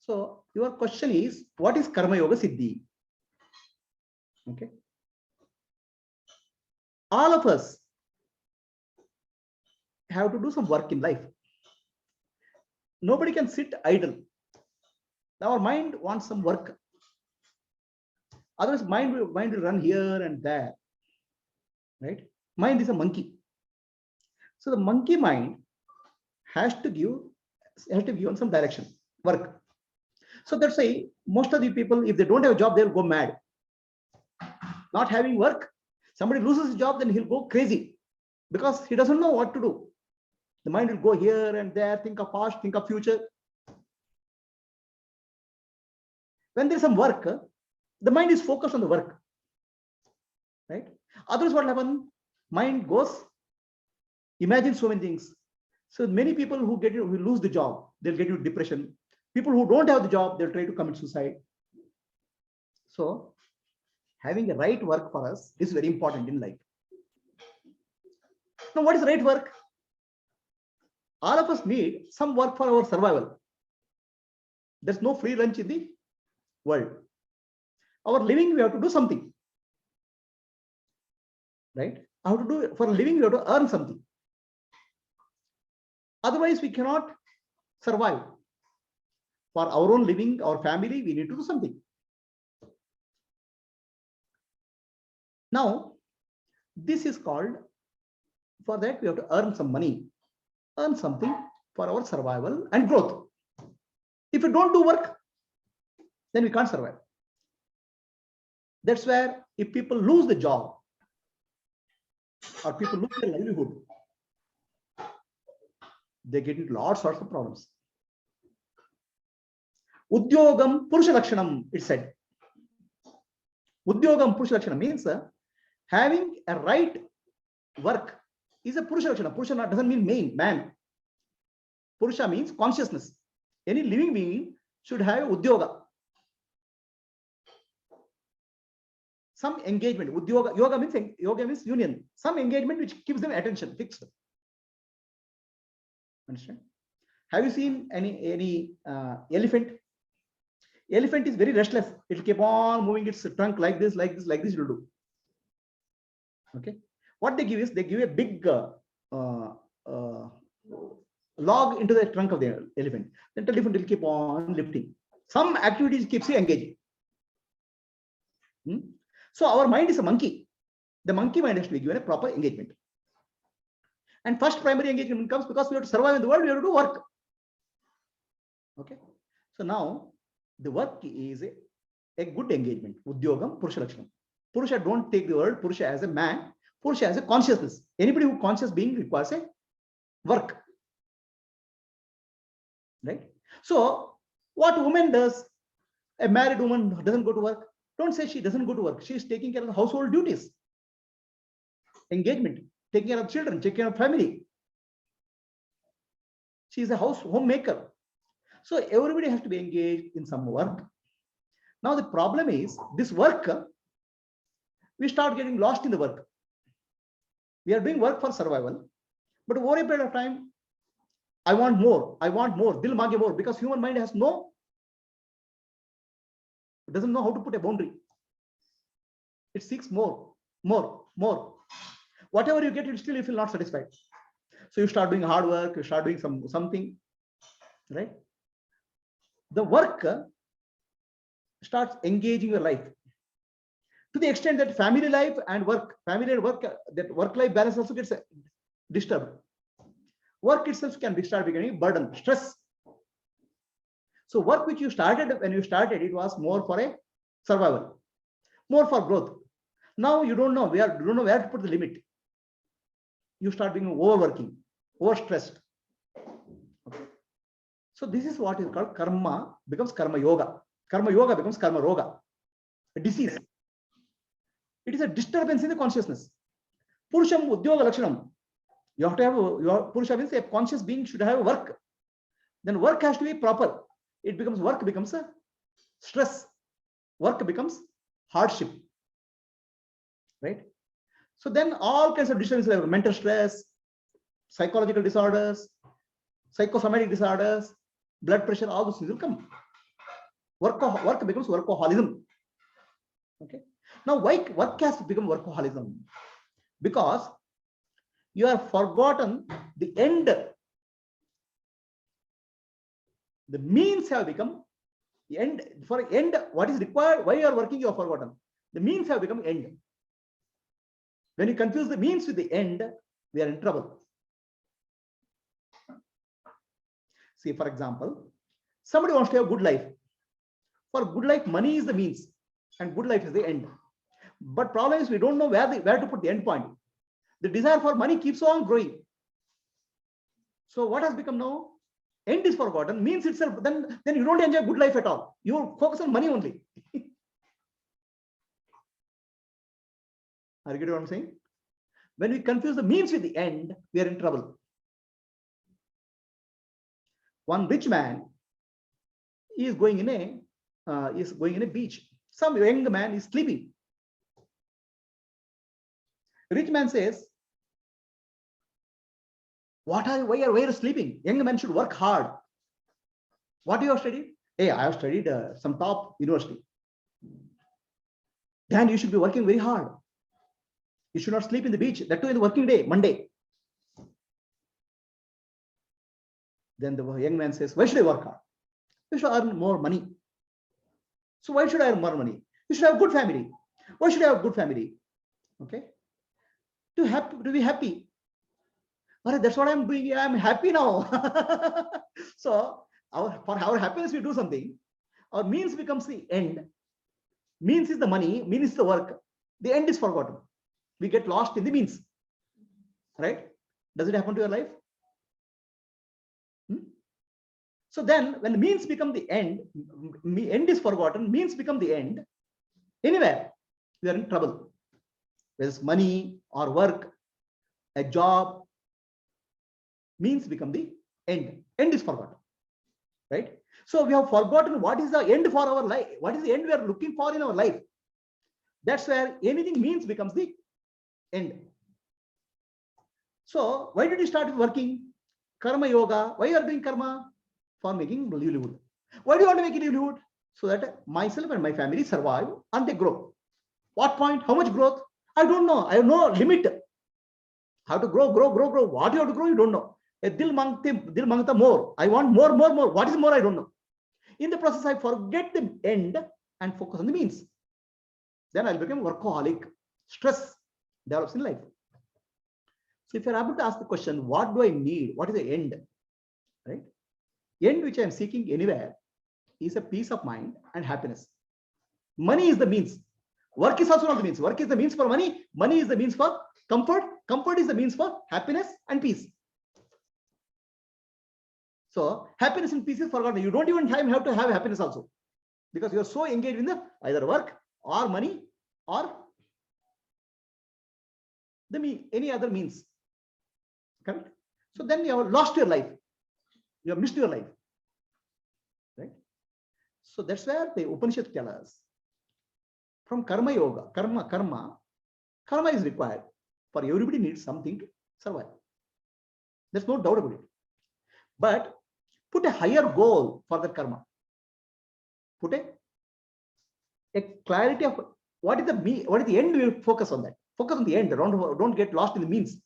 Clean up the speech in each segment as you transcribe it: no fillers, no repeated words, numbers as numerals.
So your question is, what is Karma Yoga Siddhi? Okay. All of us have to do some work in life. Nobody can sit idle. Our mind wants some work. Otherwise, mind will run here and there. Right? Mind is a monkey. So the monkey mind has to give some direction, work. So that's why most of the people, if they don't have a job, they'll go mad. Not having work, somebody loses his job, then he'll go crazy because he doesn't know what to do. The mind will go here and there, think of past, think of future. When there's some work, the mind is focused on the work. Right? Otherwise, what happens? Mind goes, imagine so many things. So many people who lose the job, they'll get into depression. People who don't have the job, they'll try to commit suicide. So having a right work for us is very important in life. Now, what is right work? All of us need some work for our survival. There's no free lunch in the world. Our living, we have to do something. Right? How to do it? For a living, we have to earn something. Otherwise, we cannot survive. For our own living, our family, we need to do something. Now, this is called, for that we have to earn some money, earn something for our survival and growth. If we don't do work, then we can't survive. That's where if people lose the job or people lose their livelihood, they get into lots of problems. Udyogam Purusha Lakshanam, it said. Udyogam Purusha Lakshanam means having a right work is a Purusha Lakshana. Purusha doesn't mean man. Purusha means consciousness. Any living being should have Udyoga. Some engagement. Udyoga, yoga means union. Some engagement which keeps them attention fixed. Understand? Have you seen any elephant? Elephant is very restless. It will keep on moving its trunk like this, like this, like this. It will do. Okay. What they give is they give a big log into the trunk of the elephant. Then the elephant will keep on lifting. Some activities keeps you engaging. So our mind is a monkey. The monkey mind has to be given a proper engagement. And first primary engagement comes because we have to survive in the world. We have to do work. Okay. So now the work is a good engagement. Udyogam Purusha Lakshanam. Purusha, don't take the word Purusha as a man. Purusha as a consciousness. Anybody who conscious being requires a work. Right? So what woman does? A married woman doesn't go to work. Don't say she doesn't go to work. She is taking care of the household duties. Engagement. Taking care of children, taking care of family. She is a homemaker. So everybody has to be engaged in some work. Now the problem is this work, we start getting lost in the work. We are doing work for survival, but over a period of time, I want more, dil maage more, because human mind has doesn't know how to put a boundary. It seeks more. Whatever you get, you still feel not satisfied. So you start doing hard work, you start doing something, right? The work starts engaging your life to the extent that family life and work, that work-life balance also gets disturbed. Work itself can start becoming burden, stress. So work which you started, when you started, it was more for a survival, more for growth. Now you don't know where to put the limit. You start being overworking, overstressed. Okay. So this is what is called karma becomes karma yoga. Karma yoga becomes karma roga, a disease. It is a disturbance in the consciousness. Purusham udyoga lakshanam. You have to have your Purusha means a conscious being should have work. Then work has to be proper. Work becomes a stress. Work becomes hardship. Right? So then all kinds of disturbances like mental stress, psychological disorders, psychosomatic disorders, blood pressure, all those things will come. Work becomes workaholism. Okay. Now, why work has become workaholism? Because you have forgotten the end. The means have become the end. For end, what is required? Why you are working? You have forgotten. The means have become end. When you confuse the means with the end, we are in trouble. See, for example, somebody wants to have good life. For good life, money is the means, and good life is the end. But problem is we don't know where to put the end point. The desire for money keeps on growing. So what has become now? End is forgotten, means itself. Then you don't enjoy good life at all. You focus on money only. Are you getting what I'm saying? When we confuse the means with the end, we are in trouble. One rich man is going in a beach. Some young man is sleeping. Rich man says, why are you sleeping? Young man should work hard. What do you have studied? Hey, I have studied some top university. Then you should be working very hard. You should not sleep in the beach. That too in the working day, Monday. Then the young man says, why should I work hard? You should earn more money. So why should I earn more money? You should have a good family. Why should I have a good family? Okay. To be happy. But that's what I'm doing. I'm happy now. So for our happiness, we do something. Our means becomes the end. Means is the money. Means is the work. The end is forgotten. We get lost in the means. Right? Does it happen to your life? So then when the means become the end is forgotten, means become the end, anywhere, we are in trouble. Whether it's money or work, a job, means become the end. End is forgotten. Right? So we have forgotten what is the end for our life. What is the end we are looking for in our life? That's where anything means becomes the end. So why did you start working? Karma yoga. Why you are doing karma? For making livelihood. Why do you want to make a livelihood? So that myself and my family survive and they grow. What point? How much growth? I don't know. I have no limit. How to grow. What you have to grow, you don't know. Dil mangta more. I want more. What is more? I don't know. In the process, I forget the end and focus on the means. Then I'll become workaholic. Stress develops in life. So if you're able to ask the question, what do I need? What is the end? Right? End which I am seeking anywhere is a peace of mind and happiness. Money is the means. Work is also not the means. Work is the means for money. Money is the means for comfort. Comfort is the means for happiness and peace. So happiness and peace is forgotten. You don't even have to have happiness also, because you are so engaged in the either work or money or any other means. Correct? So then you have lost your life. You have missed your life. Right? So that's where the Upanishads tell us from karma yoga, karma is required for everybody needs something to survive. There's no doubt about it. But put a higher goal for the karma. Put a clarity of what is the end. We will focus on that. Focus on the end. Don't get lost in the means.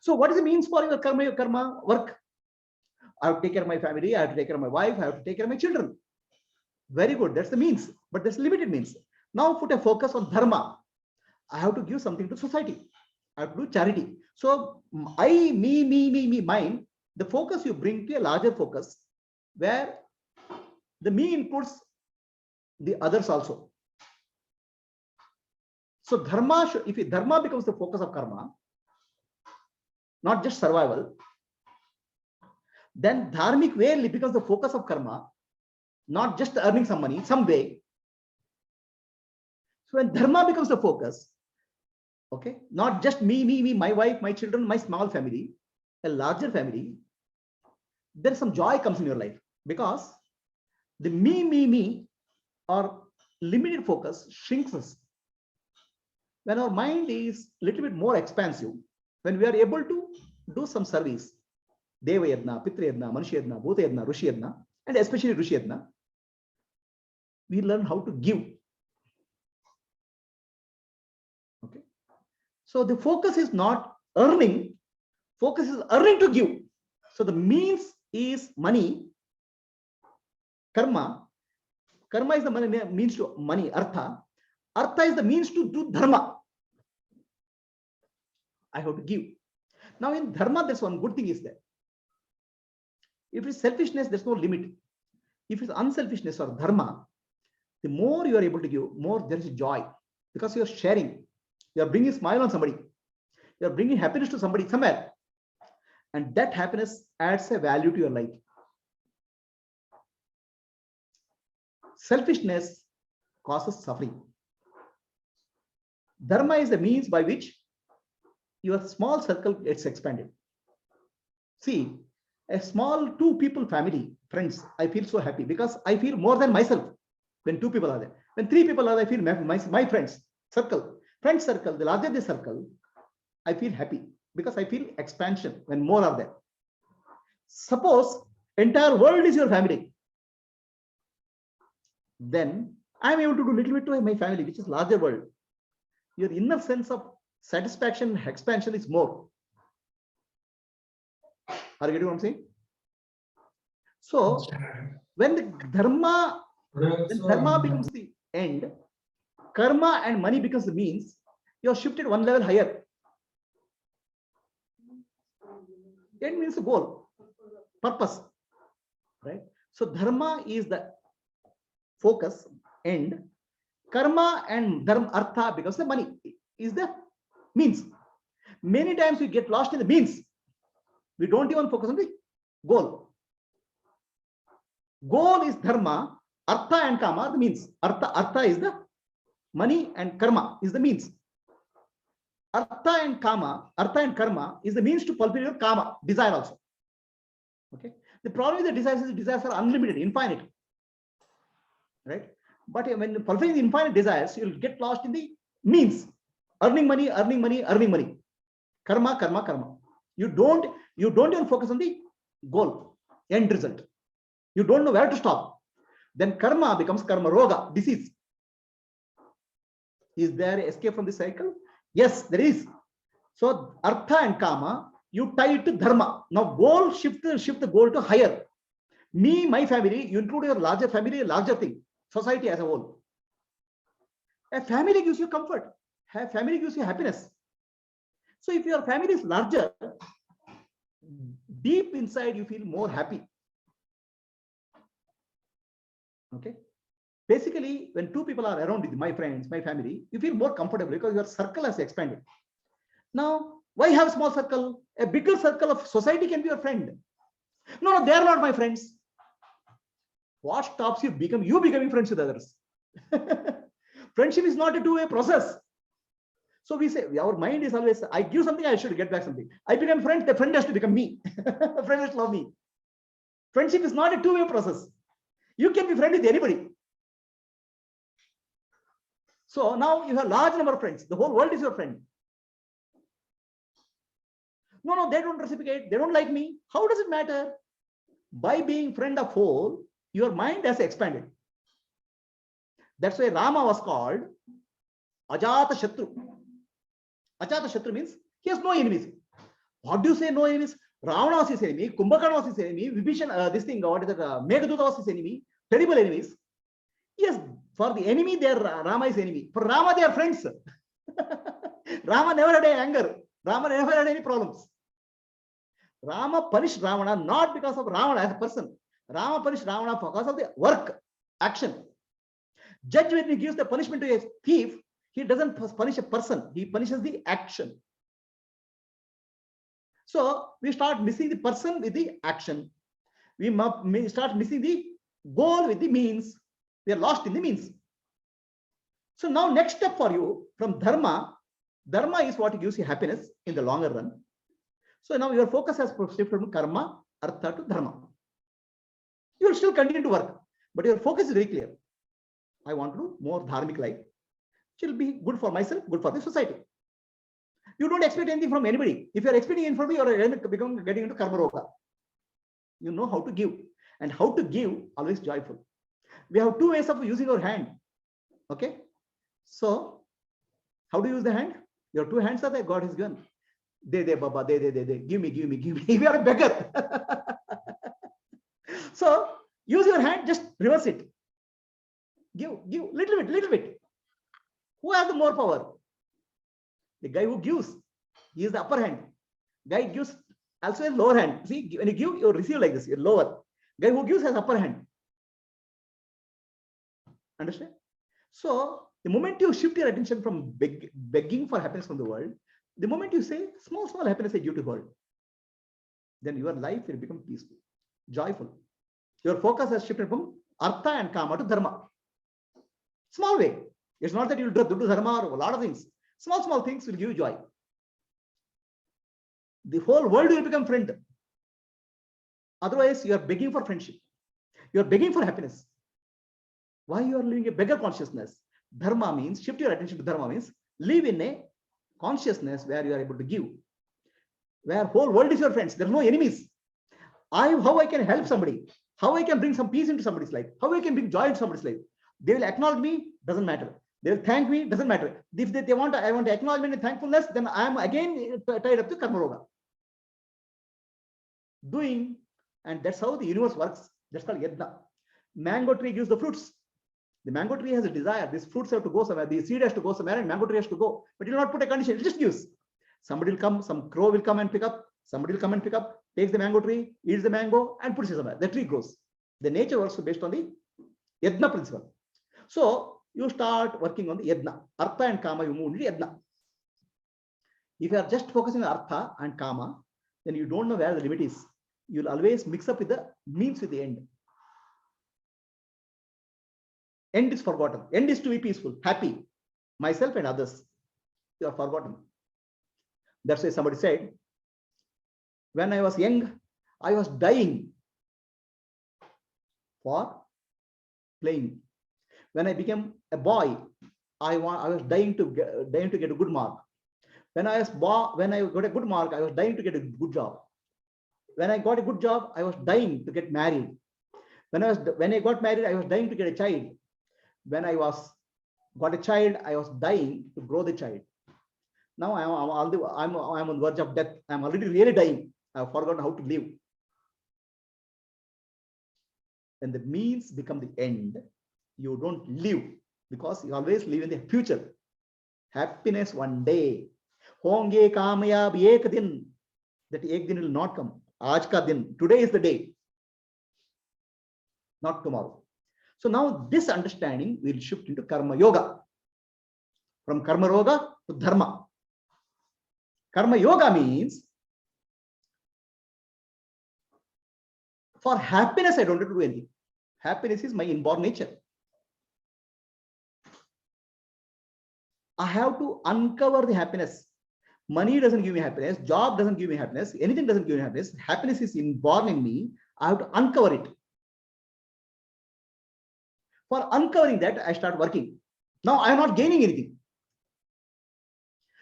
So what is the means for your karma work? I have to take care of my family. I have to take care of my wife. I have to take care of my children. Very good. That's the means, but that's limited means. Now put a focus on dharma. I have to give something to society. I have to do charity. So me, mine. The focus you bring to a larger focus, where the me includes the others also. So dharma, if dharma becomes the focus of karma, not just survival, then dharmic way becomes the focus of karma, not just earning some money, some way. So when dharma becomes the focus, okay, not just me, my wife, my children, my small family, a larger family, then some joy comes in your life, because the me or limited focus shrinks us. When our mind is a little bit more expansive, when we are able to do some service, Deva Yadna, Pitra Yadna, Manushya Yadna, Bhuta Yadna, Rushi Yadna, and especially Rishi Adna, we learn how to give. Okay. So the focus is not earning, focus is earning to give. So the means is money, karma. Karma is the money, means to money, artha. Artha is the means to do dharma. I have to give. Now in dharma, there's one good thing is there. If it's selfishness, there's no limit. If it's unselfishness or dharma, the more you are able to give, more there is joy, because you are sharing. You are bringing a smile on somebody. You are bringing happiness to somebody somewhere. And that happiness adds a value to your life. Selfishness causes suffering. Dharma is the means by which your small circle gets expanded. See, a small 2 people family, friends, I feel so happy because I feel more than myself when 2 people are there. When 3 people are there, I feel my friends circle. Friend circle, the larger the circle, I feel happy because I feel expansion when more are there. Suppose entire world is your family, then I am able to do little bit to my family, which is larger world. Your inner sense of satisfaction, expansion is more. Are you getting what I'm saying? So when the dharma becomes the end, karma and money becomes the means, you are shifted one level higher. End means the goal, purpose, right? So dharma is the focus, end. Karma and dharma, artha becomes the money, is the means. Many times we get lost in the means. We don't even focus on the goal. Goal is dharma, artha and kama are the means. Artha is the money and karma is the means. Artha and karma is the means to fulfill your kama, desire also. Okay. The problem with the desires is the desires are unlimited, infinite. Right? But when fulfilling the infinite desires, you'll get lost in the means. Earning money. Karma. You don't even focus on the goal, end result. You don't know where to stop. Then karma becomes karma roga, disease. Is there escape from the cycle? Yes, there is. So artha and kama, you tie it to dharma. Now goal, shift the goal to higher. Me, my family, you include your larger family, larger thing, society as a whole. A family gives you comfort. A family gives you happiness. So if your family is larger, deep inside you feel more happy. Okay. Basically, when 2 people are around with my friends, my family, you feel more comfortable because your circle has expanded. Now, why have a small circle? A bigger circle of society can be your friend. No, they are not my friends. What stops you becoming friends with others? Friendship is not a two-way process. So we say, our mind is always, I give something, I should get back something. I become friend, the friend has to become me. The friend has to love me. Friendship is not a two-way process. You can be friend with anybody. So now you have a large number of friends. The whole world is your friend. No, they don't reciprocate. They don't like me. How does it matter? By being friend of whole, your mind has expanded. That's why Rama was called Ajata Shatru. Ajata Shatru means he has no enemies. What do you say, no enemies? Ravana was his enemy, Kumbhakarna was his enemy, Vibhishan, this thing, what is it? Meghaduta was his enemy, terrible enemies. Yes, for the enemy, their Rama is enemy. For Rama, they are friends. Rama never had any anger. Rama never had any problems. Rama punished Ravana not because of Ravana as a person. Rama punished Ravana because of the work, action. Judge, when he gives the punishment to a thief, he doesn't punish a person, he punishes the action. So we start missing the person with the action. We start missing the goal with the means. We are lost in the means. So now next step for you from dharma is what gives you happiness in the longer run. So now your focus has shifted from karma, artha to dharma. You will still continue to work, but your focus is very clear. I want to do more dharmic life, which will be good for myself, good for the society. You don't expect anything from anybody. If you are expecting anything from me, you are getting into karma roga. You know how to give. And how to give, always joyful. We have two ways of using our hand. Okay. So how do you use the hand? Your two hands are there, God has given. De, Baba, de. Give me. We are a beggar. So use your hand, just reverse it. Give, little bit. Who has the more power? The guy who gives, he is the upper hand. Guy gives also a lower hand. See, when you give, you receive like this, you're lower. Guy who gives has upper hand. Understand? So the moment you shift your attention from begging for happiness from the world, the moment you say small happiness I give to the world, then your life will become peaceful, joyful. Your focus has shifted from artha and kama to dharma. Small way. It's not that you'll do dharma or a lot of things. Small things will give you joy. The whole world will become friend. Otherwise, you are begging for friendship. You are begging for happiness. Why you are living a beggar consciousness? Dharma means, shift your attention to dharma means, live in a consciousness where you are able to give. Where whole world is your friends. There are no enemies. How I can help somebody. How I can bring some peace into somebody's life. How I can bring joy into somebody's life. They will acknowledge me, doesn't matter. They will thank me, doesn't matter. If I want acknowledgement and thankfulness, then I am again tied up to karma yoga. Doing, and that's how the universe works. That's called yajna. Mango tree gives the fruits. The mango tree has a desire. These fruits have to go somewhere. The seed has to go somewhere and mango tree has to go. But you will not put a condition. It just gives. Somebody will come, some crow will come and pick up. Somebody will come and pick up, takes the mango tree, eats the mango and puts it somewhere. The tree grows. The nature works based on the yajna principle. So you start working on the yajna. Artha and kama, you move into yajna. If you are just focusing on artha and kama, then you don't know where the limit is. You'll always mix up with the means with the end. End is forgotten. End is to be peaceful, happy, myself and others. You are forgotten. That's why somebody said, when I was young, I was dying for playing. When I became a boy, I was dying to get a good mark. When I got a good mark, I was dying to get a good job. When I got a good job, I was dying to get married. When I got married, I was dying to get a child. When I got a child, I was dying to grow the child. Now I'm on the verge of death. I'm already really dying. I've forgotten how to live. When the means become the end, you don't live because you always live in the future. Happiness one day. Honge kamayab ek din. That ek din will not come. Aaj ka din. Today is the day. Not tomorrow. So now this understanding will shift into karma yoga. From karma yoga to dharma. Karma yoga means for happiness, I don't have to do anything. Happiness is my inborn nature. I have to uncover the happiness. Money doesn't give me happiness. Job doesn't give me happiness. Anything doesn't give me happiness. Happiness is inborn in me. I have to uncover it. For uncovering that, I start working. Now I am not gaining anything.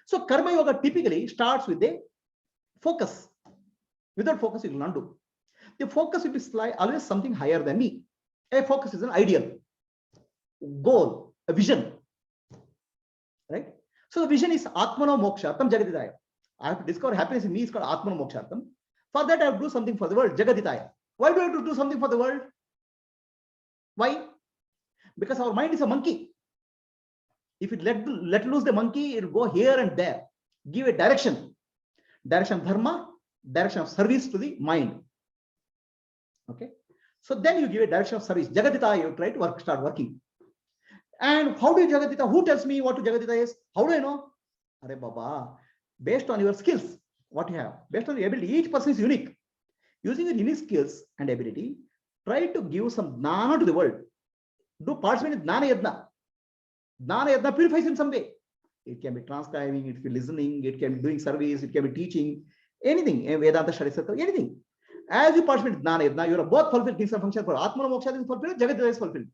So karma yoga typically starts with a focus. Without focus, you will not do. The focus will be always something higher than me. A focus is an ideal, goal, a vision. Right? So the vision is Atmano Mokshartam Jagaditaya. I have to discover happiness in me. It's called Atmano Mokshartam. For that, I have to do something for the world, Jagaditaya. Why do I have to do something for the world? Why? Because our mind is a monkey. If it let loose the monkey, it will go here and there. Give a direction. Direction of dharma, direction of service to the mind. Okay. So then you give a direction of service. Jagadita, you try to start working. And how do you Jagadita? Who tells me what to Jagadita is? How do I know? Are Baba, based on your skills, what you have, based on your ability, each person is unique. Using your unique skills and ability, try to give some jnana to the world. Do participate in jnana yadna. Jnana yadna purifies in some way. It can be transcribing, it can be listening, it can be doing service, it can be teaching, anything, Vedanta study circle, anything. As you participate in jnana yadna, you are both fulfilled things and function for Atma Moksha is fulfilled, Jagadita is fulfilled.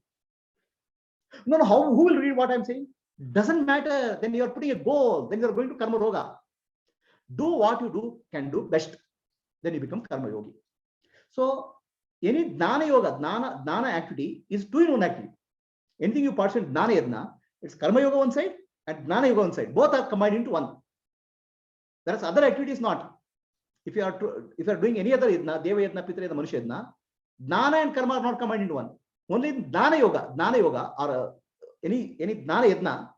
No, who will read what I'm saying? Doesn't matter. Then you are putting a goal. Then you are going to karma yoga. Do what you can do best. Then you become karma yogi. So Any Dana Yoga, Dana activity is 2-in-1 activity. Anything you participate in Dana Yajna, it's Karma Yoga one side and Dana Yoga one side. Both are combined into one. Whereas other activities not. If you are doing any other Yajna, Deva Yajna, Pitra Yajna, Manusha Yajna, Dana and Karma are not combined into one. Only Dana Yoga or any Dana Yajna,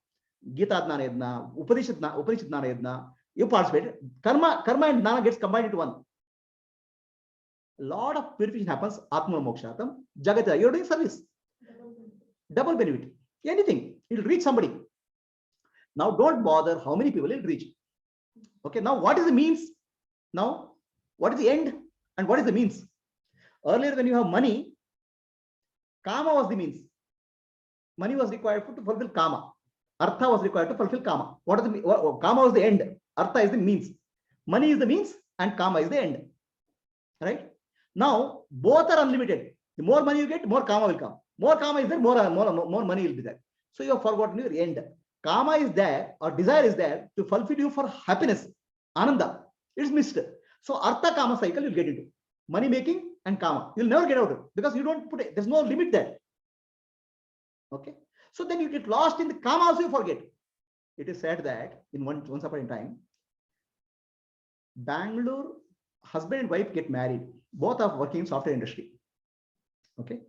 Gita Dana Yajna, Upanishad Dana Yajna, you participate. Karma and Dana gets combined into one. A lot of purification happens. Atma Mokshatam, Jagata, you're doing service. Double benefit. Anything. It'll reach somebody. Now don't bother how many people it'll reach. Okay, now what is the means? Now, what is the end and what is the means? Earlier, when you have money, Kama was the means. Money was required to fulfill Kama. Artha was required to fulfill Kama. Kama was the end. Artha is the means. Money is the means and Kama is the end. Right? Now, both are unlimited. The more money you get, more Kama will come. More Kama is there, more money will be there. So you have forgotten your end. Kama is there, or desire is there to fulfill you for happiness. Ananda. It's missed. So Artha Kama cycle you'll get into. Money making and Kama. You'll never get out of it because you don't put it. There's no limit there. Okay. So then you get lost in the Kama also you forget. It is said that in once upon a time, Bangalore, husband and wife get married. Both are working in software industry. Okay.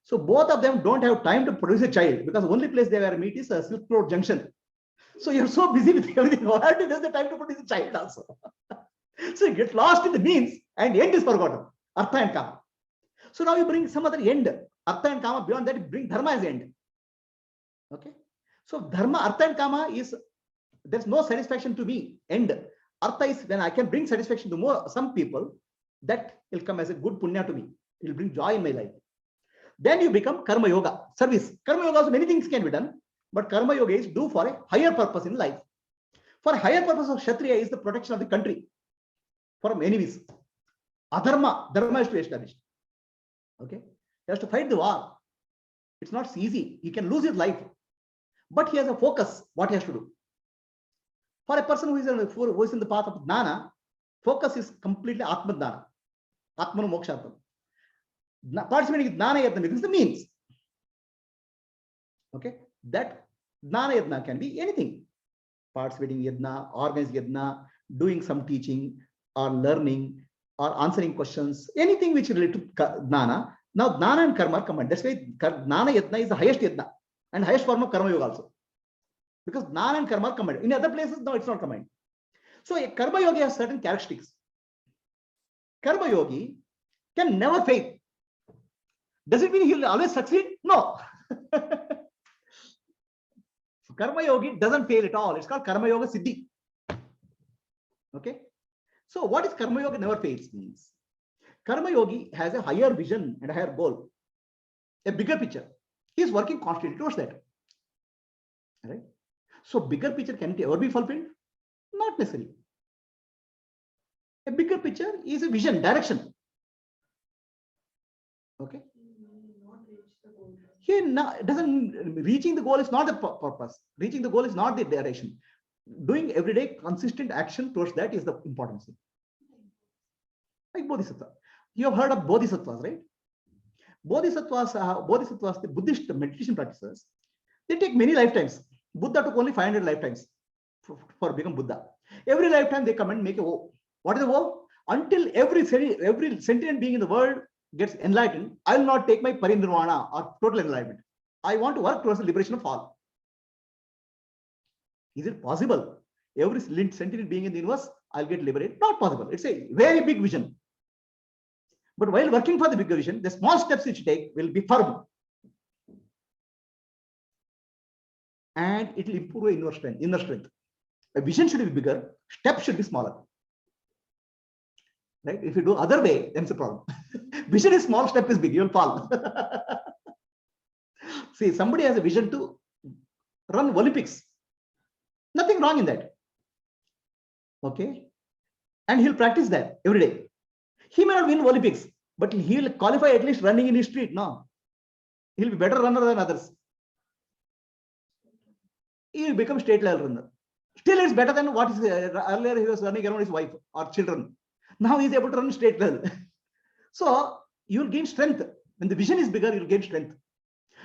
So both of them don't have time to produce a child because the only place they were meet is a Silk Road Junction. So you're so busy with everything. Where does the time to produce a child also? So you get lost in the means and end is forgotten. Artha and Kama. So now you bring some other end. Artha and Kama, beyond that, you bring Dharma as end. Okay. So Dharma, Artha and Kama is, there's no satisfaction to me. End. Artha is when I can bring satisfaction to some people, that will come as a good punya to me. It will bring joy in my life. Then you become Karma Yoga, service. Karma Yoga also many things can be done, but Karma Yoga is do for a higher purpose in life. For a higher purpose of Kshatriya is the protection of the country from enemies. Adharma, Dharma is to establish. Okay, he has to fight the war. It's not easy. He can lose his life, but he has a focus. What he has to do. For a person who is in the path of Jnana, focus is completely Atma Jnana, Atma Mokshatam. Participating in Jnana Yajna is the means. Okay, that Jnana Yajna can be anything. Participating Yajna, organizing Yajna, doing some teaching or learning or answering questions, anything which is related to Jnana. Now Jnana and Karma are combined. That's why Jnana Yajna is the highest Yajna and highest form of Karma Yoga also. Because Jnana and Karma are combined. In other places, no, it's not combined. So a Karma Yogi has certain characteristics. Karma Yogi can never fail. Does it mean he'll always succeed? No. Karma Yogi doesn't fail at all. It's called Karma Yoga Siddhi. Okay. So what is Karma Yoga never fails means? Karma Yogi has a higher vision and a higher goal, a bigger picture. He is working constantly towards that. Right? So bigger picture can it ever be fulfilled? Not necessarily. A bigger picture is a vision, direction. Okay. He doesn't, reaching the goal is not the purpose. Reaching the goal is not the direction. Doing everyday consistent action towards that is the important thing. Like Bodhisattva. You have heard of Bodhisattvas, right? Bodhisattvas, the Buddhist meditation practices, they take many lifetimes. Buddha took only 500 lifetimes for become Buddha. Every lifetime they come and make a vow. What is the vow? Until every sentient being in the world gets enlightened, I will not take my parinirvana or total enlightenment. I want to work towards the liberation of all. Is it possible? Every sentient being in the universe, I'll get liberated? Not possible. It's a very big vision. But while working for the bigger vision, the small steps which you take will be firm. And it will improve your inner strength. A vision should be bigger, steps should be smaller. Right? If you do other way, then it's a problem. Vision is small, step is big, you'll fall. See, somebody has a vision to run Olympics. Nothing wrong in that. Okay. And he'll practice that every day. He may not win Olympics, but he'll qualify at least running in his street. No. He'll be better runner than others. He'll become state level runner. Still, it's better than what is earlier he was running around his wife or children. Now he's able to run state level. So you will gain strength. When the vision is bigger, you will gain strength.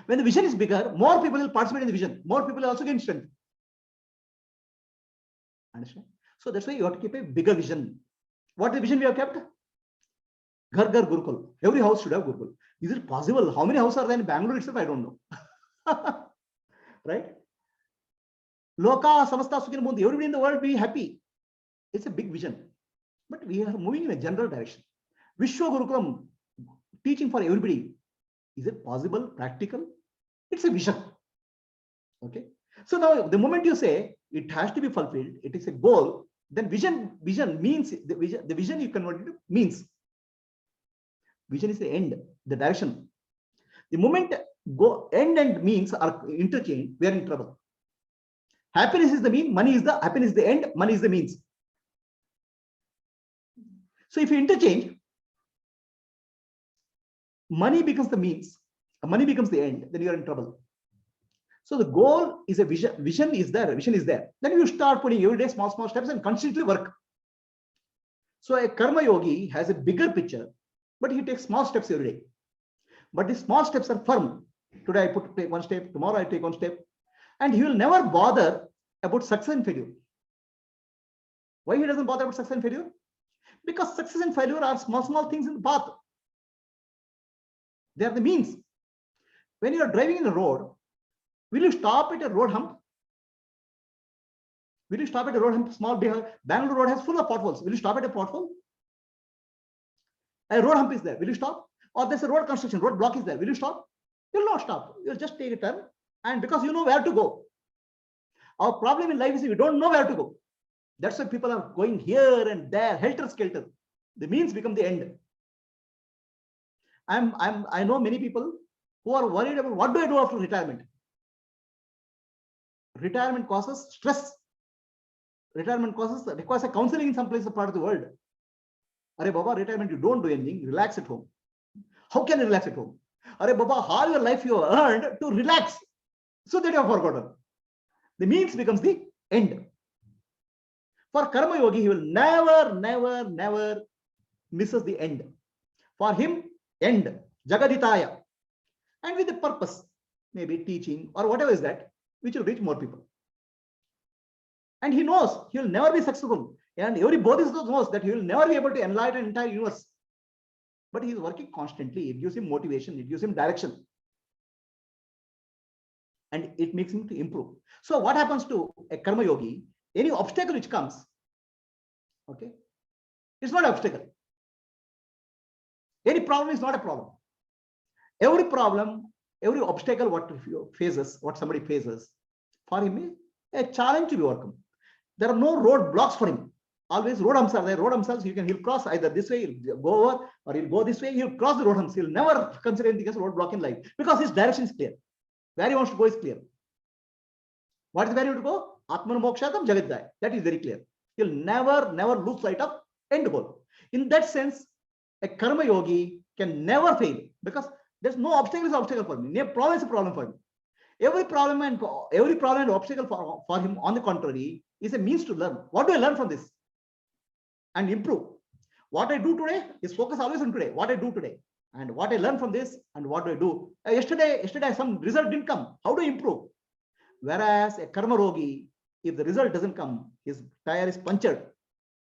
When the vision is bigger, more people will participate in the vision. More people will also gain strength. Understand? So that's why you have to keep a bigger vision. What is the vision we have kept? Ghar Ghar Gurukul. Every house should have Gurukul. Is it possible? How many houses are there in Bangalore itself? I don't know. Right? Loka Samasta Sukhin Mundi. Everybody in the world be happy. It's a big vision. But we are moving in a general direction. Vishwa Gurukulam, teaching for everybody. Is it possible? Practical? It's a vision. Okay. So now the moment you say it has to be fulfilled, it is a goal, then vision means the vision you convert it to means. Vision is the end, the direction. The moment end and means are interchanged, we are in trouble. Happiness is the mean, happiness is the end, money is the means. So if you interchange, money becomes the means, money becomes the end, then you are in trouble. So the goal is a vision. Vision is there. Then you start putting every day small steps and constantly work. So a karma yogi has a bigger picture, but he takes small steps every day. But the small steps are firm. Today I take one step, tomorrow I take one step. And he will never bother about success and failure. Why he doesn't bother about success and failure? Because success and failure are small things in the path. They are the means. When you are driving in the road, will you stop at a road hump? Will you stop at a road hump? Small Bangalore road has full of potholes. Will you stop at a pothole? A road hump is there. Will you stop? Or there's a road construction, road block is there. Will you stop? You will not stop. You'll just take a turn. And because you know where to go. Our problem in life is we don't know where to go. That's why people are going here and there, helter-skelter. The means become the end. I know many people who are worried about what do I do after retirement. Retirement causes stress. Retirement requires a counseling in some place of part of the world. Are Baba, retirement, you don't do anything, relax at home. How can you relax at home? Are Baba, all your life you have earned to relax, so that you have forgotten. The means becomes the end. For Karma Yogi, he will never misses the end. For him, end, Jagaditaya. And with a purpose, maybe teaching or whatever is that, which will reach more people. And he knows he will never be successful. And every bodhisattva knows that he will never be able to enlighten the entire universe. But he is working constantly. It gives him motivation. It gives him direction. And it makes him to improve. So what happens to a karma yogi? Any obstacle which comes, okay, it's not an obstacle. Any problem is not a problem. Every problem, every obstacle what somebody faces, for him is a challenge to be overcome. There are no road blocks for him. Always road humps are there. Road humps, he'll cross either this way, he'll go over, or he'll go this way, he'll cross the road humps. He'll never consider anything as a road block in life because his direction is clear. Where he wants to go is clear. What is where he wants to go? Atma mokshatam jagaditaya. That is very clear. He'll never lose sight of end goal. In that sense, a karma yogi can never fail because there's no obstacle is obstacle for me. No problem is a problem for me. Every problem and obstacle for him, on the contrary, is a means to learn. What do I learn from this? And improve. What I do today is focus always on today. What I do today. And what I learn from this and what do I do? Yesterday some result didn't come. How do I improve? Whereas a karma yogi, if the result doesn't come, his tire is punctured.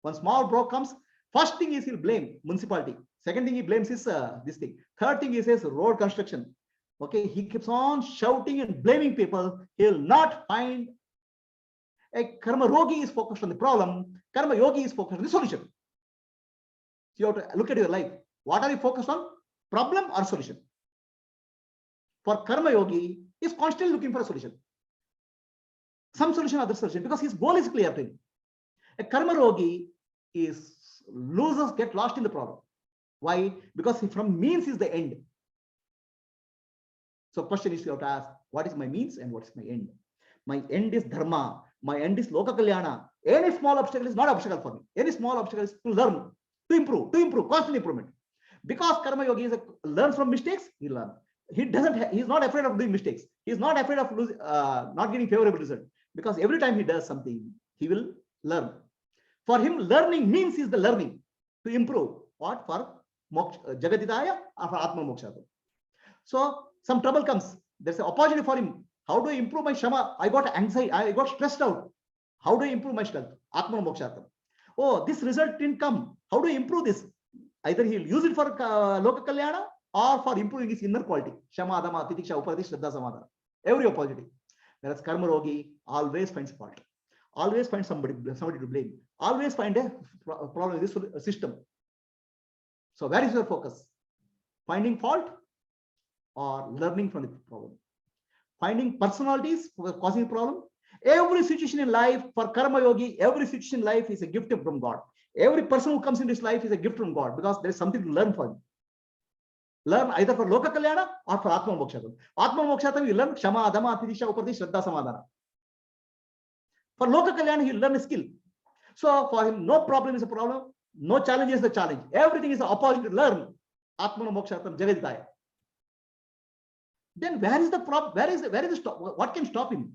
One small block comes, first thing is he'll blame municipality. Second thing he blames is this thing. Third thing he says road construction. Okay, he keeps on shouting and blaming people. He'll not find. A karma yogi is focused on the problem. Karma yogi is focused on the solution. You have to look at your life. What are you focused on? Problem or solution? For karma yogi, is constantly looking for a solution. Some solution, other solution, because his goal is clear to him. A karma yogi get lost in the problem. Why? Because from means is the end. So question is you have to ask, what is my means and what is my end? My end is dharma. My end is loka kalyana. Any small obstacle is not an obstacle for me. Any small obstacle is to learn, to improve, constant improvement. Because karma yogi learns from mistakes, he learns. He's not afraid of doing mistakes. He's not afraid of not getting favorable result. Because every time he does something, he will learn. For him, learning means is the learning to improve. What? For Jagaditaya or for Atma Mokshatam. So some trouble comes. There's an opportunity for him. How do I improve my Shama? I got anxiety. I got stressed out. How do I improve my strength? Atma Mokshatam. Oh, this result didn't come. How do I improve this? Either he'll use it for Loka Kalyana or for improving his inner quality. Shama, Adama, Titiksha, Uparati, Shraddha, Samadhana. Every opportunity. Whereas Karma Rogi always finds fault. Always find somebody to blame. Always find a problem in this system. So where is your focus? Finding fault or learning from the problem? Finding personalities who are causing a problem. Every situation in life for Karma Yogi, every situation in life is a gift from God. Every person who comes in this life is a gift from God because there is something to learn from. Learn either for Loka Kalyana or for Atma Mokshatam. Atma Mokshatam, you learn Shama, Adama, Atitisha, Uparati, Shraddha, Samadhana. For Loka Kalyana, he'll learn a skill. So for him, no problem is a problem. No challenge is the challenge. Everything is the opportunity to learn. Atma Mokshatam, Jagaditaya. Then where is the problem? Where is the stop? What can stop him?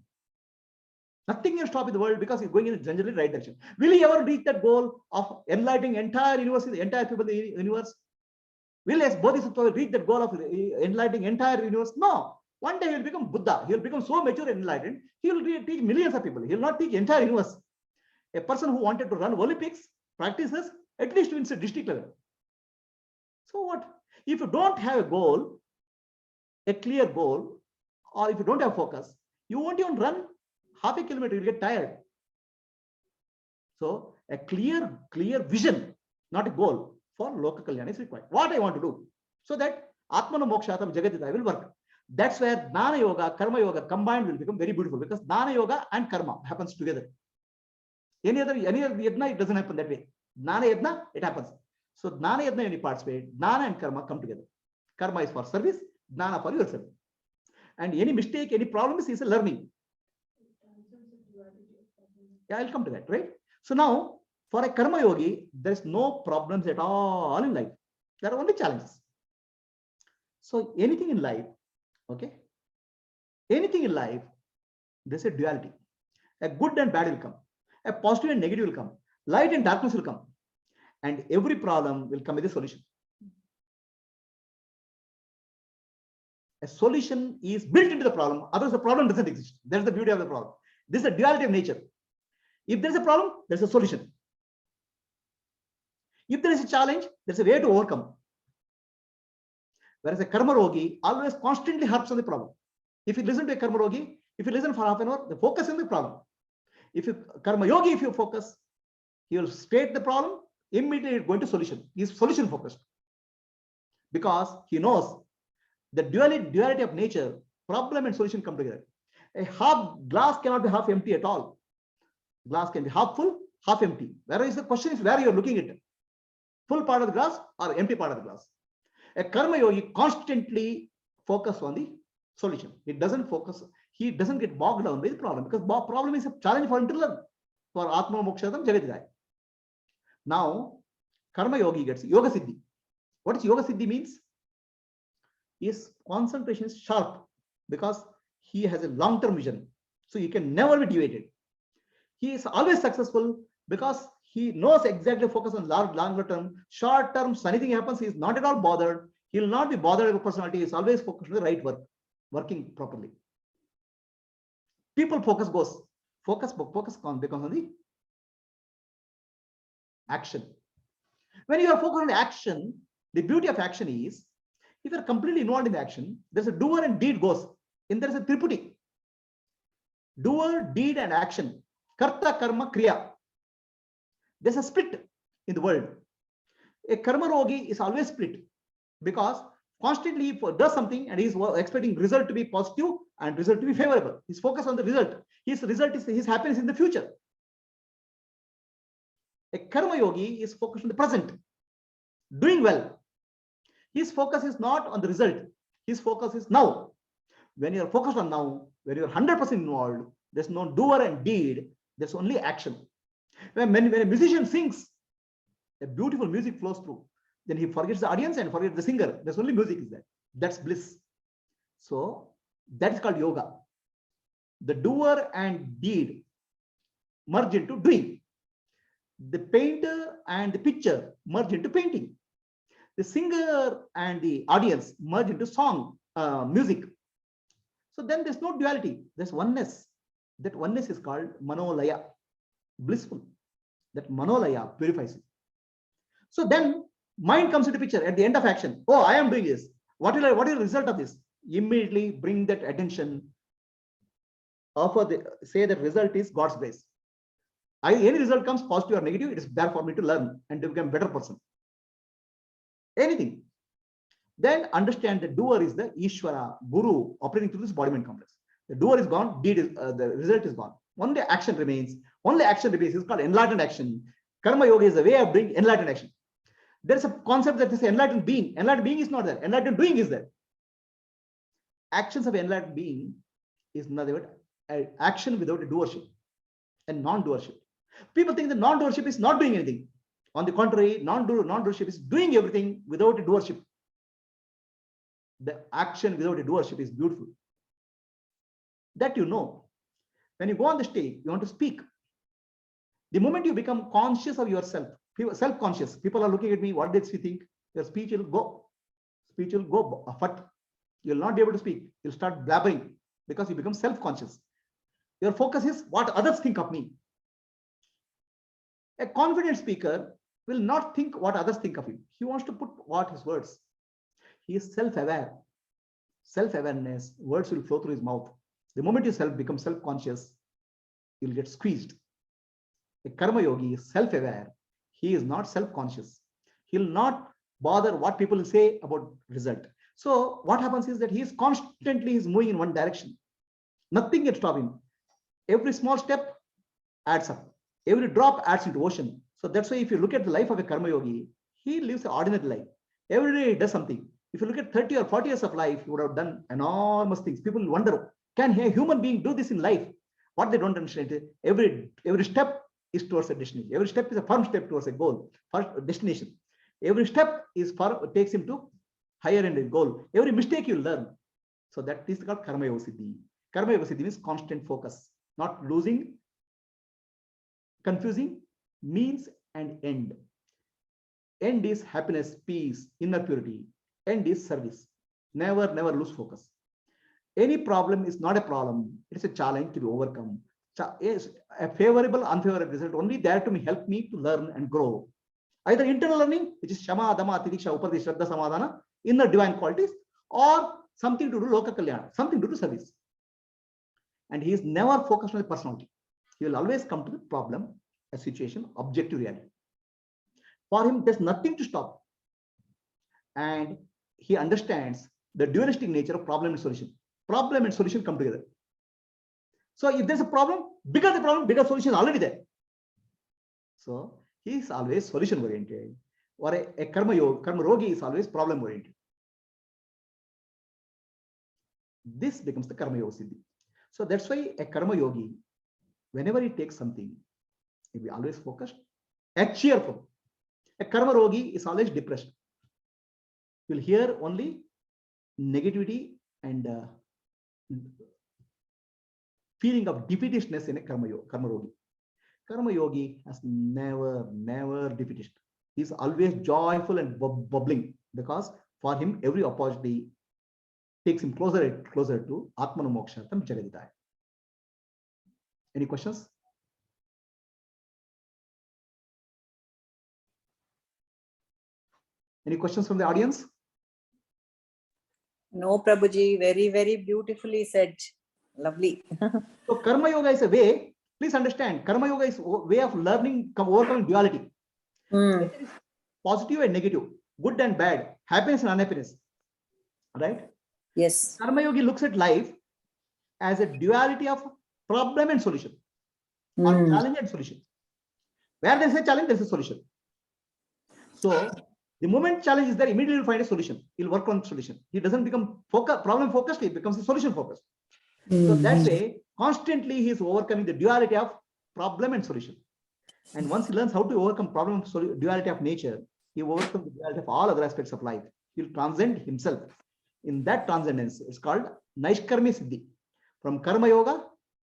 Nothing can stop in the world because he's going in the generally right direction. Will he ever reach that goal of enlightening entire universe, the entire people in the universe? Will as Bodhisattva reach that goal of enlightening entire universe? No. One day he will become Buddha. He will become so mature and enlightened. He will teach millions of people. He will not teach entire universe. A person who wanted to run Olympics practices at least wins a district level. So what? If you don't have a goal, a clear goal, or if you don't have focus, you won't even run half a kilometer. You'll get tired. So a clear vision, not a goal, for Loka Kalyana is required. What I want to do, so that Atmana Mokshatam Jagaditaya will work. That's where Jnana Yoga, Karma Yoga combined will become very beautiful because Jnana Yoga and Karma happens together. Any other yadna, it doesn't happen that way. Jnana Yadna, it happens. So Jnana Yadna, when you participate, Jnana and Karma come together. Karma is for service, Jnana for yourself. And any mistake, any problem is a learning. Yeah, I'll come to that, right? So now, for a Karma Yogi, there's no problems at all in life. There are only challenges. So anything in life, okay? Anything in life, there's a duality. A good and bad will come. A positive and negative will come. Light and darkness will come. And every problem will come with a solution. A solution is built into the problem, otherwise the problem doesn't exist. That's the beauty of the problem. This is the duality of nature. If there's a problem, there's a solution. If there is a challenge, there's a way to overcome. Whereas a Karma Yogi always constantly harps on the problem. If you listen to a Karma Yogi, if you listen for half an hour, the focus on the problem. If you Karma Yogi, if you focus, he will state the problem, immediately going to solution. He is solution focused. Because he knows the duality of nature, problem and solution come together. A half glass cannot be half empty at all. Glass can be half full, half empty. Whereas the question is where you are looking at it. Full part of the glass or empty part of the glass. A Karma Yogi constantly focus on the solution. It doesn't focus, he doesn't get bogged down by the problem because problem is a challenge for him to learn. For Atma Mokshatam Jagaditaya. Now, Karma Yogi gets Yoga Siddhi. What is Yoga Siddhi means? His concentration is sharp because he has a long-term vision. So he can never be deviated. He is always successful because he knows exactly focus on longer term. Short term, so anything happens, he is not at all bothered. He will not be bothered with personality. He is always focused on the right work, working properly. People focus becomes on the action. When you are focused on the action, the beauty of action is, if you are completely involved in the action, there's a doer and deed goes. And there's a triputi. Doer, deed, and action. Karta, karma, kriya. There's a split in the world. A Karma Yogi is always split because constantly he does something and he's expecting result to be positive and result to be favorable. He's focused on the result. His result is his happiness in the future. A Karma Yogi is focused on the present, doing well. His focus is not on the result. His focus is now. When you are focused on now, when you are 100% involved, there's no doer and deed. There's only action. When a musician sings, a beautiful music flows through. Then he forgets the audience and forgets the singer. There's only music is there. That's bliss. So that is called yoga. The doer and deed merge into doing. The painter and the picture merge into painting. The singer and the audience merge into song, music. So then there's no duality, there's oneness. That oneness is called manolaya, blissful. That manolaya purifies it. So then mind comes into picture at the end of action. Oh, I am doing this. What is the result of this? Immediately bring that attention. Say that result is God's grace. Any result comes positive or negative, it is there for me to learn and to become a better person. Anything. Then understand the doer is the Ishvara, Guru, operating through this body-mind complex. The doer is gone, deed is, the result is gone. Only action remains. Only action remains. It's called enlightened action. Karma yoga is the way of doing enlightened action. There is a concept that is enlightened being. Enlightened being is not there. Enlightened doing is there. Actions of enlightened being is nothing but action without a doership and non-doership. People think that non-doership is not doing anything. On the contrary, non-doership is doing everything without a doership. The action without a doership is beautiful. That you know. When you go on the stage, you want to speak. The moment you become conscious of yourself, self-conscious, people are looking at me, what did she think? Your speech will go. Speech will go. But you'll not be able to speak. You'll start blabbering because you become self-conscious. Your focus is what others think of me. A confident speaker will not think what others think of him. He wants to put what his words. He is self-aware. Self-awareness, words will flow through his mouth. The moment you become self-conscious, you'll get squeezed. A karma yogi is self-aware. He is not self-conscious. He'll not bother what people will say about result. So what happens is that he is constantly moving in one direction. Nothing can stop him. Every small step adds up. Every drop adds into ocean. So that's why if you look at the life of a karma yogi, he lives an ordinary life. Every day he does something. If you look at 30 or 40 years of life, he would have done enormous things. People wonder, can a human being do this in life? What they don't understand is every step is towards a destination. Every step is a firm step towards a goal, first destination. Every step is takes him to higher end goal. Every mistake you learn. So that is called karma yoga siddhi. Karma yoga siddhi means constant focus, not losing, confusing means and end. End is happiness, peace, inner purity. End is service. Never lose focus. Any problem is not a problem. It's a challenge to be overcome. Is a favorable, unfavorable result only there to help me to learn and grow. Either internal learning, which is Shama, Dhamma, Tidiksha, Upadhi, Shraddha, Samadhana, inner divine qualities, or something to do Loka Kalyana, something to do service. And he is never focused on the personality. He will always come to the problem, a situation, objective reality. For him, there's nothing to stop. And he understands the dualistic nature of problem and solution. Problem and solution come together. So if there's a problem, bigger the problem, bigger solution is already there. So he is always solution oriented. Or a karma yogi is always problem oriented. This becomes the karma yoga siddhi. So that's why a karma yogi, whenever he takes something, he'll be always focused and cheerful. A karma yogi is always depressed. You'll hear only negativity and feeling of defeatedness in a karma yogi. Karma yogi has never defeated. He's always joyful and bubbling because for him every opportunity takes him closer to Atma mokshartam jagaditaya. Any questions? Any questions from the audience? No, Prabhuji, very beautifully said. Lovely. So karma yoga is a way, please understand, karma yoga is a way of learning, overcoming duality. Positive and negative, good and bad, happiness and unhappiness. Right? Yes. Karma yogi looks at life as a duality of problem and solution, or challenge and solution. Where there is a challenge, there is a solution. So the moment challenge is there, immediately you'll find a solution. He'll work on solution. He doesn't become problem focused, he becomes a solution focused. So that way, constantly he is overcoming the duality of problem and solution. And once he learns how to overcome problem and duality of nature, he overcomes the duality of all other aspects of life. He'll transcend himself. In that transcendence, it's called Naishkarmi Siddhi. From Karma Yoga,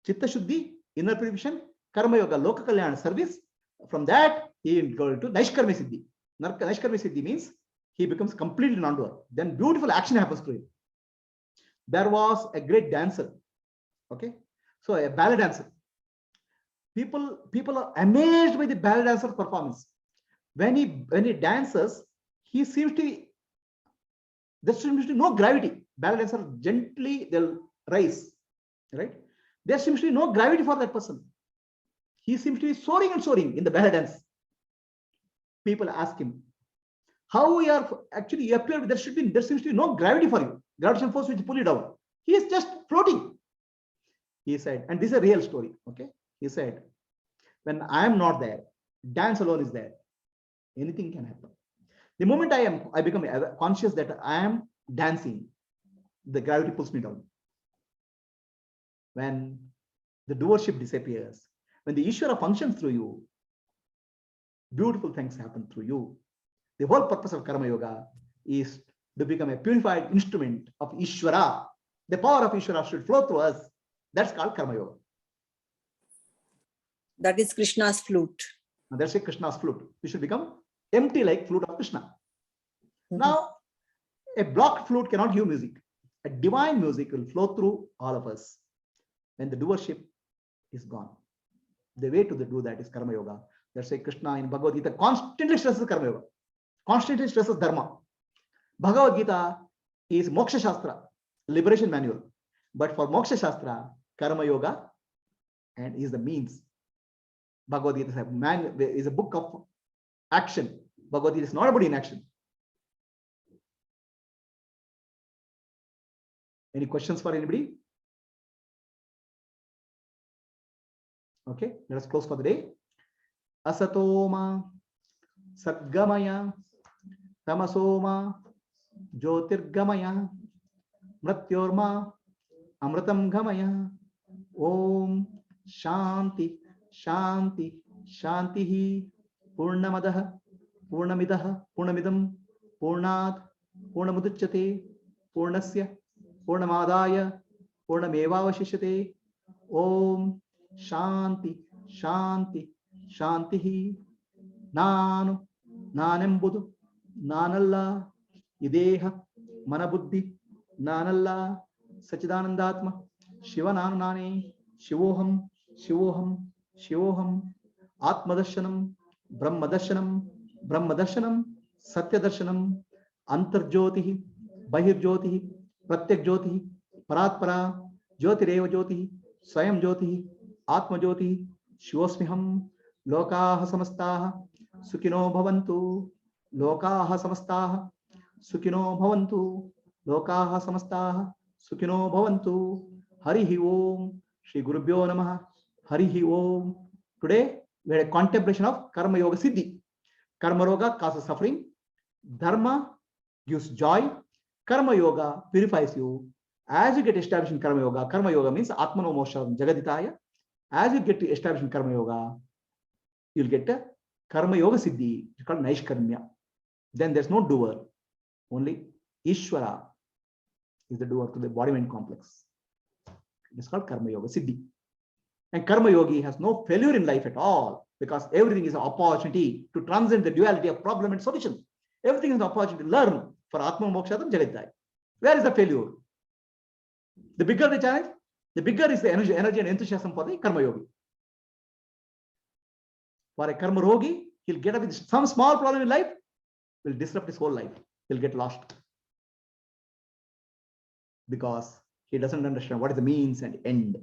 Chitta Shuddhi, inner purification, Karma Yoga, Loka Kalyana service. From that, he will go to Naishkarmi Siddhi. Naishkarmi Siddhi means he becomes completely non-dual. Then beautiful action happens to him. There was a great dancer. Okay. So a ballet dancer. People are amazed by the ballet dancer's performance. When he dances, he seems to be, there seems to be no gravity. Ballet dancer gently they'll rise, right? There seems to be no gravity for that person. He seems to be soaring and soaring in the ballet dance. People ask him, how we are actually you appear, there seems to be no gravity for you, gravitational force which pull you down. He is just floating. He said, and this is a real story. Okay, he said, when I am not there, dance alone is there. Anything can happen. The moment I become conscious that I am dancing, the gravity pulls me down. When the doership disappears, when the Ishvara functions through you, beautiful things happen through you. The whole purpose of Karma Yoga is to become a purified instrument of Ishvara. The power of Ishvara should flow through us. That's called Karma Yoga. That is Krishna's flute. And that's a Krishna's flute. We should become empty like flute of Krishna. Now, a blocked flute cannot give music. A divine music will flow through all of us when the doership is gone. The way to do that is Karma Yoga. That's why Krishna in Bhagavad Gita constantly stresses Karma Yoga, constantly stresses Dharma. Bhagavad Gita is Moksha Shastra, liberation manual. But for Moksha Shastra, Karma Yoga and is the means. Bhagavad Gita is a book of action. Bhagavad Gita is not about inaction. Any questions for anybody? Okay, let us close for the day. Asatoma Sadgamaya Tamasoma Jyotirgamaya Mrityorma Amritam Gamaya. Om Shanti Shanti Shantihi Purnamadaha Purnamidaha Purnamidam Purnat Purnamuduchyate Purnasya Purnamadaya Purnamevavashishyate. Om Shanti Shanti Shantihi. Nanu Nanembudu Nanalla Ideha Manabuddhi Nanalla Sachidanandatma Shiva Nanane Shivoham Shivoham Shivoham Atmadarshanam Brahmadarshanam Brahmadarshanam Satyadarshanam Antarjyotihi Bahirjyotihi Pratyak Jyotihi Paratpara Jyotireva Jyotihi Swayam Jyotihi Atma Jyotihi Shivosmiham Lokaha Samastaha Sukino Bhavantu Lokaha Samastaha Sukino Bhavantu Lokaha Samastaha Sukino Bhavantu. Harihi Om. Shri Gurubhyo Namaha. Harihi Om. Today we had a contemplation of Karma Yoga Siddhi. Karma Yoga causes suffering. Dharma gives joy. Karma Yoga purifies you. As you get established in Karma Yoga means Atmano Moksha Jagaditaya. As you get established in Karma Yoga, you'll get a Karma Yoga Siddhi. It's called Naishkarmya. Then there's no doer. Only Ishvara is the doer to the body-mind complex. It's called Karma Yoga Siddhi. And Karma Yogi has no failure in life at all, because everything is an opportunity to transcend the duality of problem and solution. Everything is an opportunity to learn for Atma Mokshatam Jagaditaya. Where is the failure? The bigger the challenge, the bigger is the energy and enthusiasm for the Karma Yogi. For a Karma Yogi, he'll get up with some small problem in life, will disrupt his whole life. He'll get lost. Because he doesn't understand what is the means and end.